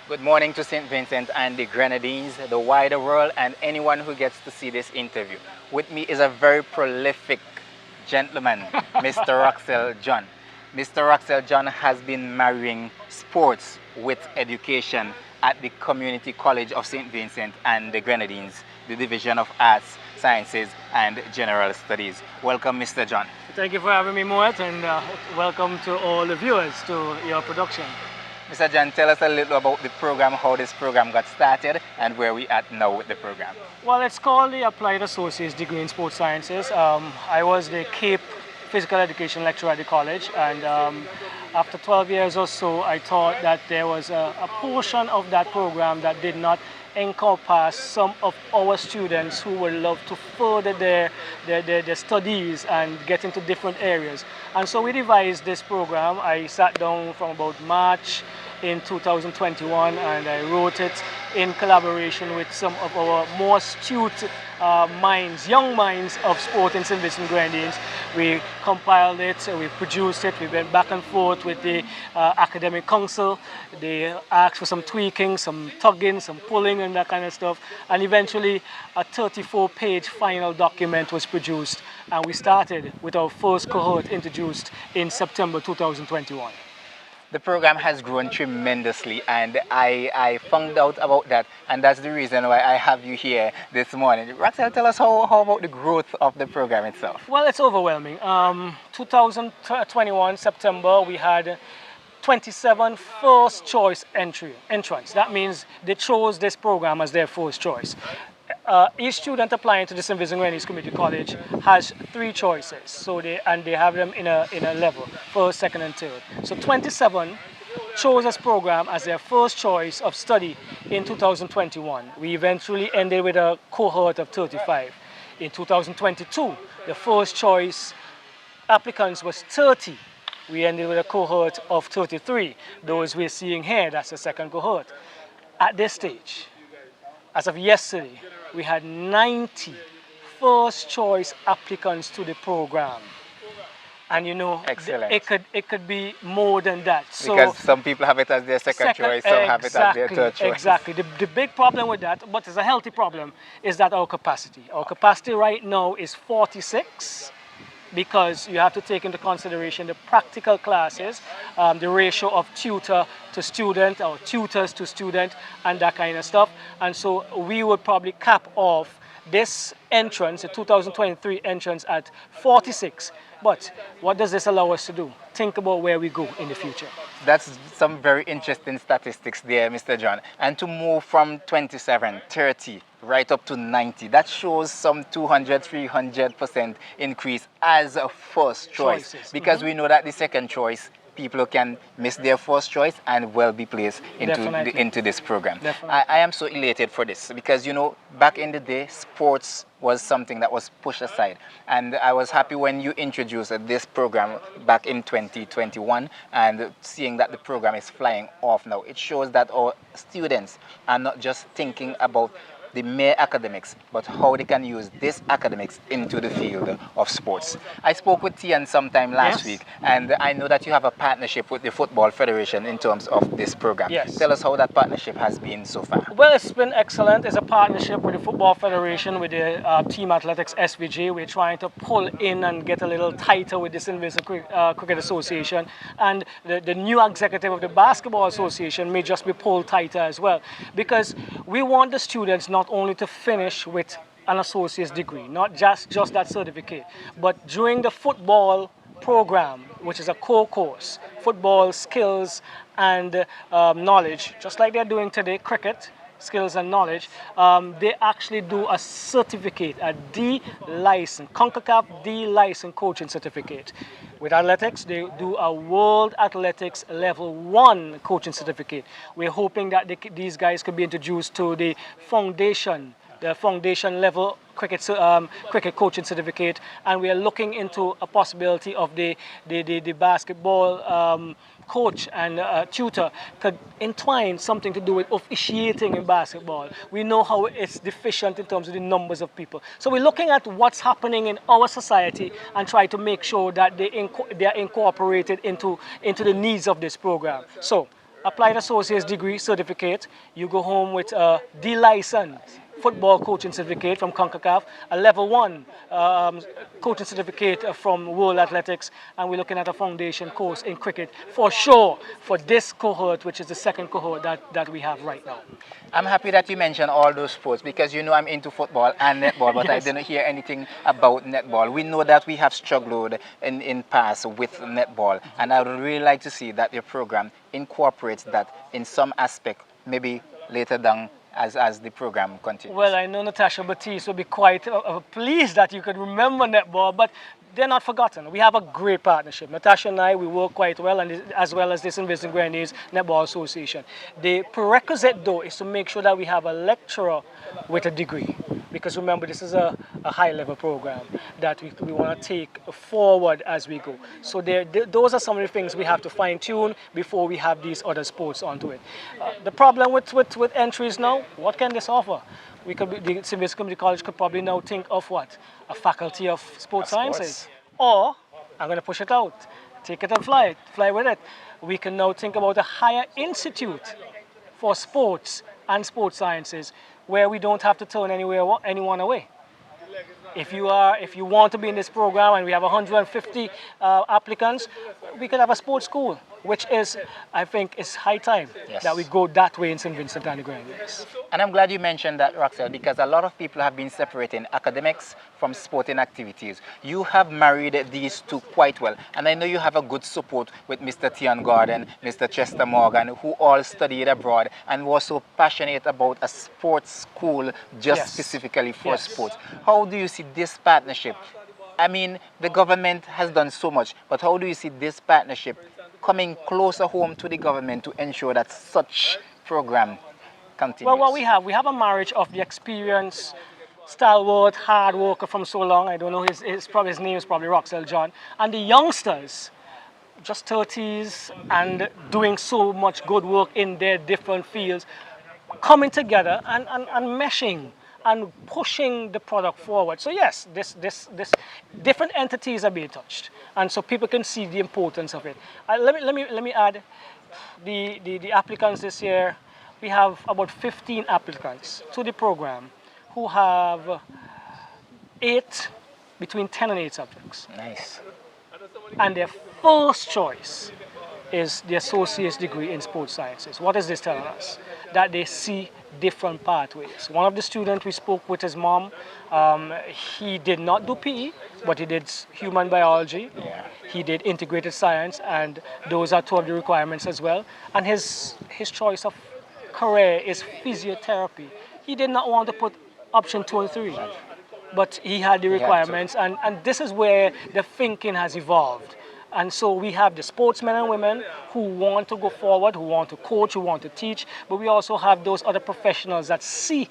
Good morning to St. Vincent and the Grenadines, the wider world, and anyone who gets to see this interview. With me is a very prolific gentleman, Mr. Roxell John. Mr. Roxell John has been marrying sports with education at the Community College of St. Vincent and the Grenadines, the Division of Arts, Sciences, and General Studies. Welcome, Mr. John. Thank you for having me, Moet, and welcome to all the viewers to your production. Mr. John, tell us a little about the program, how this program got started, and where we at now with the program. Well, it's called the Applied Associate's Degree in Sports Sciences. I was the Cape Physical Education lecturer at the college, and after 12 years or so, I thought that there was a portion of that program that did not encompass some of our students who would love to further their studies and get into different areas. And so we devised this program. I sat down from about March in 2021 and I wrote it in collaboration with some of our more astute minds, young minds of sport in St. Vincent Grenadines. We compiled it, we produced it, we went back and forth with the academic council. They asked for some tweaking, some tugging, some pulling and that kind of stuff. And eventually a 34-page final document was produced and we started with our first cohort introduced in September 2021. The program has grown tremendously, and I found out about that, and that's the reason why I have you here this morning. Roxell, tell us how about the growth of the program itself? Well, it's overwhelming. 2021 September, we had 27 first choice entrants. That means they chose this program as their first choice. Each student applying to the St. Vincent Grenadines Community College has 3 choices, so they have them in a level, first, second, and third. So 27 chose this program as their first choice of study in 2021. We eventually ended with a cohort of 35. In 2022, the first choice applicants was 30. We ended with a cohort of 33. Those we're seeing here, that's the second cohort. At this stage, as of yesterday, we had 90 first choice applicants to the program. And you know, it could be more than that. So, because some people have it as their second choice, some have it as their third choice. Exactly. The big problem with that, but it's a healthy problem, is that our capacity. Our capacity right now is 46. Because you have to take into consideration the practical classes, the ratio of tutor to student or tutors to student and that kind of stuff. And so we would probably cap off this entrance, the 2023 entrance at 46. But what does this allow us to do? Think about where we go in the future. That's some very interesting statistics there, Mr. John. And to move from 27, 30, right up to 90, that shows some 200, 300% increase as a first choice. Choices. Because we know that the second choice, people can miss their first choice and well be placed into this program. I am so elated for this because, you know, back in the day, sports was something that was pushed aside. And I was happy when you introduced this program back in 2021 and seeing that the program is flying off now. It shows that our students are not just thinking about the mere academics, but how they can use this academics into the field of sports. I spoke with Tian sometime last week, and I know that you have a partnership with the Football Federation in terms of this program. Yes. Tell us how that partnership has been so far. Well, it's been excellent. It's a partnership with the Football Federation, with the Team Athletics SVG. We're trying to pull in and get a little tighter with the St. Vincent Cricket Association. And the new executive of the Basketball Association may just be pulled tighter as well. Because we want the students not only to finish with an associate's degree, not just that certificate, but during the football program, which is a core course, football skills and knowledge, just like they're doing today, cricket, skills and knowledge, they actually do a certificate, a D-license, CONCACAF D-license coaching certificate. With athletics, they do a World Athletics Level 1 coaching certificate. We're hoping that these guys could be introduced to the foundation level cricket coaching certificate, and we are looking into a possibility of the basketball coach and tutor could entwine something to do with officiating in basketball. We know how it's deficient in terms of the numbers of people. So we're looking at what's happening in our society and try to make sure that they are incorporated into the needs of this program. So applied associate's degree certificate. You go home with a D-licensed football coaching certificate from CONCACAF, a level 1 coaching certificate from World Athletics, and we're looking at a foundation course in cricket for sure for this cohort, which is the second cohort that we have right now. I'm happy that you mentioned all those sports because you know I'm into football and netball, but Yes. I didn't hear anything about netball. We know that we have struggled in past with netball, and I would really like to see that your program incorporates that in some aspect, maybe later down as the program continues. Well, I know Natasha Batiste will be quite pleased that you could remember netball, but they're not forgotten. We have a great partnership. Natasha and I, we work quite well, and as well as this St. Vincent Grenadines Netball Association. The prerequisite, though, is to make sure that we have a lecturer with a degree. Because remember, this is a high-level program that we want to take forward as we go. So those are some of the things we have to fine-tune before we have these other sports onto it. The problem with entries now, what can this offer? The St. Vincent Community College could probably now think of what? A faculty of sports sciences. Or, I'm going to push it out, take it and fly with it. We can now think about a higher institute for sports and sports sciences where we don't have to turn anyone away. If you want to be in this program and we have 150 applicants, we could have a sports school, which is, I think, is high time that we go that way in St. Vincent and the Grenadines. And I'm glad you mentioned that, Roxelle, because a lot of people have been separating academics from sporting activities. You have married these two quite well, and I know you have a good support with Mr. Tian Gordon, Mr. Chester Morgan, who all studied abroad and were so passionate about a sports school just specifically for sports. How do you see this partnership? I mean, the government has done so much, but how do you see this partnership coming closer home to the government to ensure that such program continues? Well, what we have a marriage of the experience, stalwart, hard worker from so long. I don't know, his name is probably Roxelle John. And the youngsters, just 30s and doing so much good work in their different fields, coming together and meshing and pushing the product forward. So yes, this different entities are being touched, and so people can see the importance of it. Let me add, the applicants this year, we have about 15 applicants to the program who have between 10 and 8 subjects. Nice. And their first choice is the associate's degree in sports sciences. What is this telling us? That they see different pathways. One of the students, we spoke with his mom, he did not do PE, but he did human biology. Yeah. He did integrated science, and those are two of the requirements as well. And his choice of career is physiotherapy. He did not want to put option 2 and 3, but he had the requirements, and this is where the thinking has evolved. And so we have the sportsmen and women who want to go forward, who want to coach, who want to teach, but we also have those other professionals that see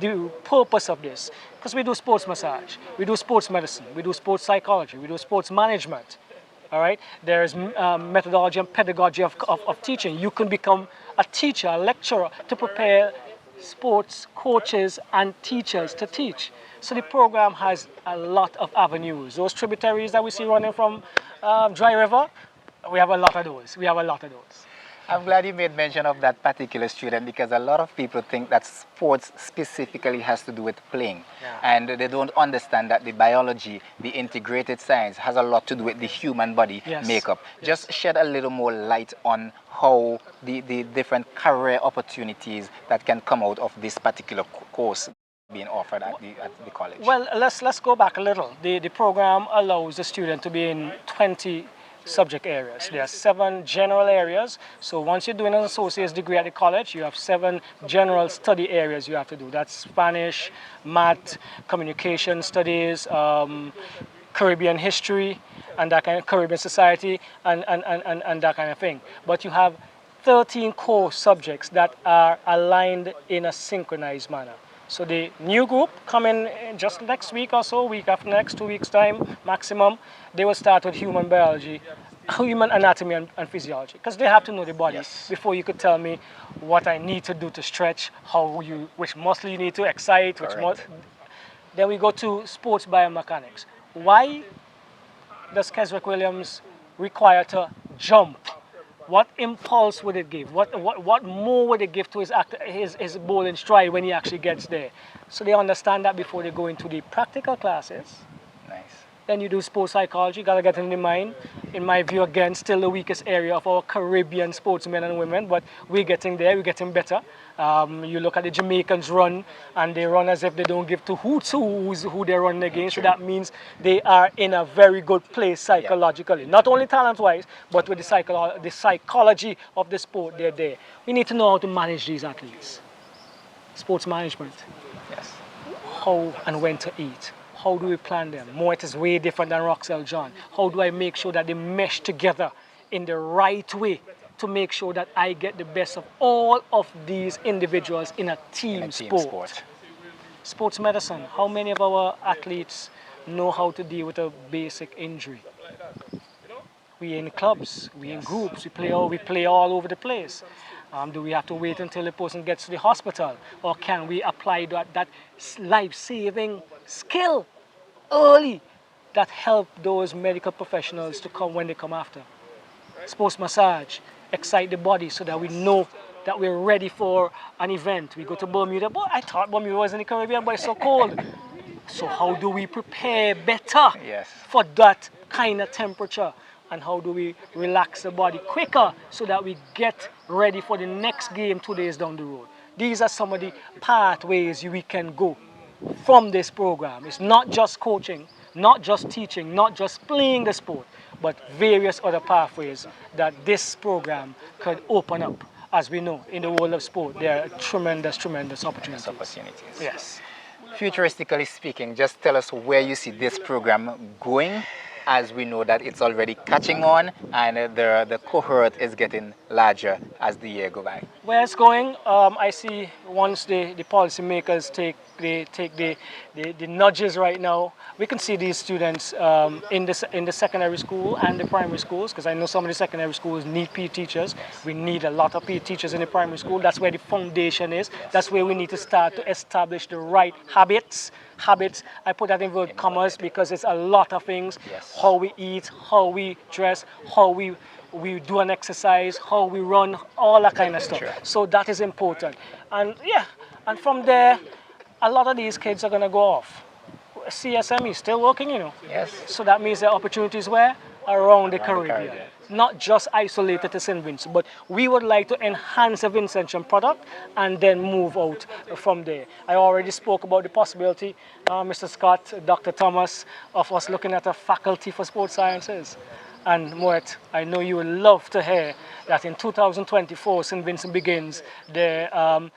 the purpose of this. Because we do sports massage, we do sports medicine, we do sports psychology, we do sports management. All right? There is methodology and pedagogy of teaching. You can become a teacher, a lecturer, to prepare sports coaches and teachers to teach. So the program has a lot of avenues. Those tributaries that we see running from Dry River, we have a lot of those. I'm glad you made mention of that particular student, because a lot of people think that sports specifically has to do with playing. Yeah. And they don't understand that the biology, the integrated science has a lot to do with the human body makeup. Just shed a little more light on how the different career opportunities that can come out of this particular course being offered at the college. Well, let's go back a little. The program allows the student to be in 20 subject areas. There are 7 general areas. So once you're doing an associate's degree at the college, you have 7 general study areas you have to do. That's Spanish, math, communication studies, Caribbean history, and that kind of Caribbean society, and that kind of thing. But you have 13 core subjects that are aligned in a synchronized manner. So the new group coming just next week or so, week after next, 2 weeks time maximum, they will start with human biology, human anatomy and physiology, because they have to know the body before you could tell me what I need to do to stretch, which muscle you need to excite, Then we go to sports biomechanics. Why does Keswick Williams require to jump What impulse would it give? What more would it give to his bowling stride when he actually gets there? So they understand that before they go into the practical classes. Nice. Then you do sports psychology, gotta get in the mind. In my view, again, still the weakest area of our Caribbean sportsmen and women, but we're getting there, we're getting better. You look at the Jamaicans run, and they run as if they don't give two hoots who they're running against. So that means they are in a very good place psychologically. Not only talent-wise, but with the psychology of the sport, they're there. We need to know how to manage these athletes. Sports management. Yes. How and when to eat. How do we plan them? Moet is way different than Roxelle John. How do I make sure that they mesh together in the right way to make sure that I get the best of all of these individuals in a team sport? Sports medicine. How many of our athletes know how to deal with a basic injury? We in clubs, we in groups, we play all over the place. Do we have to wait until the person gets to the hospital? Or can we apply that life-saving skill early that help those medical professionals to come when they come after? Sports massage, excite the body so that we know that we're ready for an event. We go to Bermuda. Boy, I thought Bermuda was in the Caribbean, but it's so cold. So how do we prepare better for that kind of temperature? And how do we relax the body quicker so that we get ready for the next game 2 days down the road? These are some of the pathways we can go from this program. It's not just coaching, not just teaching, not just playing the sport, but various other pathways that this program could open up. As we know, in the world of sport, there are tremendous, tremendous opportunities. Yes. Futuristically speaking, just tell us where you see this program going, as we know that it's already catching on and the cohort is getting larger as the year goes by. Where it's going, I see once the policymakers take the nudges right now, we can see these students in the secondary school and the primary schools, because I know some of the secondary schools need PE teachers. We need a lot of PE teachers in the primary school. That's where the foundation is. That's where we need to start to establish the right habits. I put that in inverted commas because it's a lot of things. How we eat, how we dress, how we do an exercise, how we run, all that kind of stuff. So that is important. And and from there, a lot of these kids are going to go off. CSM is still working, you know. So that means there are opportunities where? Around the Caribbean. Not just isolated to St. Vincent, but we would like to enhance the Vincentian product and then move out from there. I already spoke about the possibility, Mr. Scott, Dr. Thomas, of us looking at a faculty for sports sciences. And Moet, I know you would love to hear that in 2024, St. Vincent begins the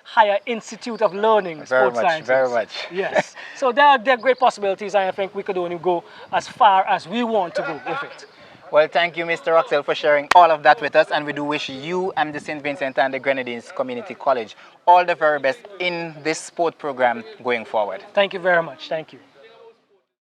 Higher Institute of Learning Sports Sciences. Very much. Yes. So there are great possibilities, and I think we could only go as far as we want to go with it. Well, thank you, Mr. Roxelle, for sharing all of that with us, and we do wish you and the St. Vincent and the Grenadines Community College all the very best in this sport program going forward. Thank you very much. Thank you.